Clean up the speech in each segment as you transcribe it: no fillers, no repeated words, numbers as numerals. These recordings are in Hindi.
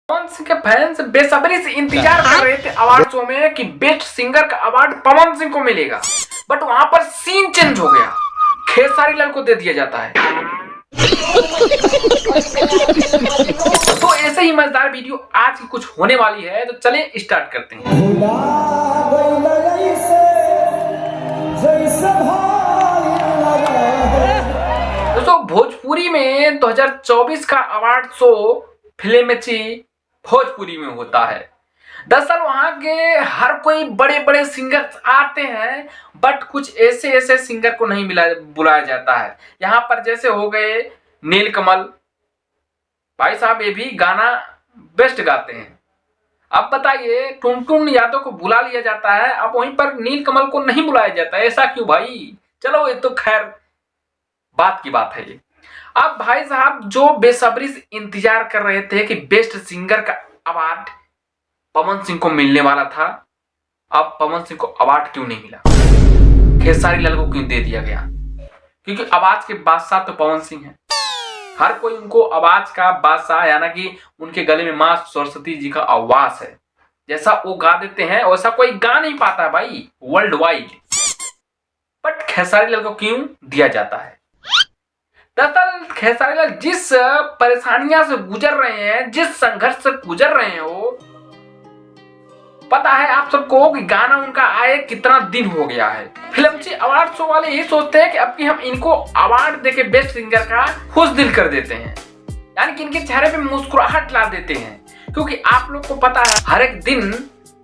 पवन सिंह के फैंस बेसब्री से इंतजार कर रहे थे अवार्ड शो में कि बेस्ट सिंगर का अवार्ड पवन सिंह को मिलेगा, बट वहां पर सीन चेंज हो गया, खेसारी लाल को दे दिया जाता है। तो ऐसे ही मजेदार वीडियो आज की कुछ होने वाली है, तो चले स्टार्ट करते हैं। दोस्तों, भोजपुरी में 2024 का अवार्ड शो फिल्मेची भोजपुरी में होता है। दरअसल वहां के हर कोई बड़े बड़े सिंगर आते हैं, बट कुछ ऐसे सिंगर को नहीं बुलाया जाता है। यहाँ पर जैसे हो गए नीलकमल भाई साहब, ये भी गाना बेस्ट गाते हैं। अब बताइए, टुनटुन यादव को बुला लिया जाता है, अब वहीं पर नीलकमल को नहीं बुलाया जाता है, ऐसा क्यों भाई? चलो, ये तो खैर बात की बात है ये। अब भाई साहब जो बेसब्री से इंतजार कर रहे थे कि बेस्ट सिंगर का अवार्ड पवन सिंह को मिलने वाला था, अब पवन सिंह को अवार्ड क्यों नहीं मिला? खेसारी लाल को क्यों दे दिया गया? क्योंकि आवाज के बादशाह तो पवन सिंह है। हर कोई उनको आवाज का बादशाह, यानी कि उनके गले में मां सरस्वती जी का आवाज है, जैसा वो गा देते हैं वैसा कोई गा नहीं पाता भाई world wide. But Khesari Lal को क्यों दिया जाता है? दरअसल खेसारी लाल जिस परेशानियां से गुजर रहे हैं, जिस संघर्ष से गुजर रहे हैं, वो पता है आप सबको कि गाना उनका आए कितना दिन हो गया है। फिल्मची अवार्ड शो वाले यही सोचते हैं कि अब की हम इनको अवार्ड देके बेस्ट सिंगर का खुश दिल कर देते हैं, यानी कि इनके चेहरे पे मुस्कुराहट ला देते हैं। क्योंकि आप लोग को पता है हर एक दिन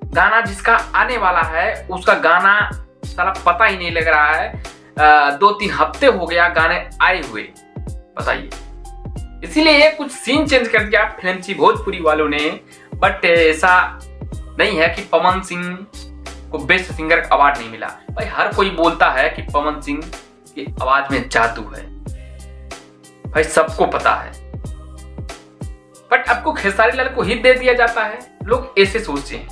गाना जिसका आने वाला है उसका गाना साला पता ही नहीं लग रहा है। 2-3 हफ्ते हो गया गाने आए हुए, बताइए। इसीलिए कुछ सीन चेंज कर दिया फिल्मची भोजपुरी वालों ने। बट ऐसा नहीं है कि पवन सिंह को बेस्ट सिंगर का अवार्ड नहीं मिला। भाई हर कोई बोलता है कि पवन सिंह की आवाज में जादू है, भाई सबको पता है। बट आपको खेसारी लाल को ही दे दिया जाता है, लोग ऐसे सोचते हैं।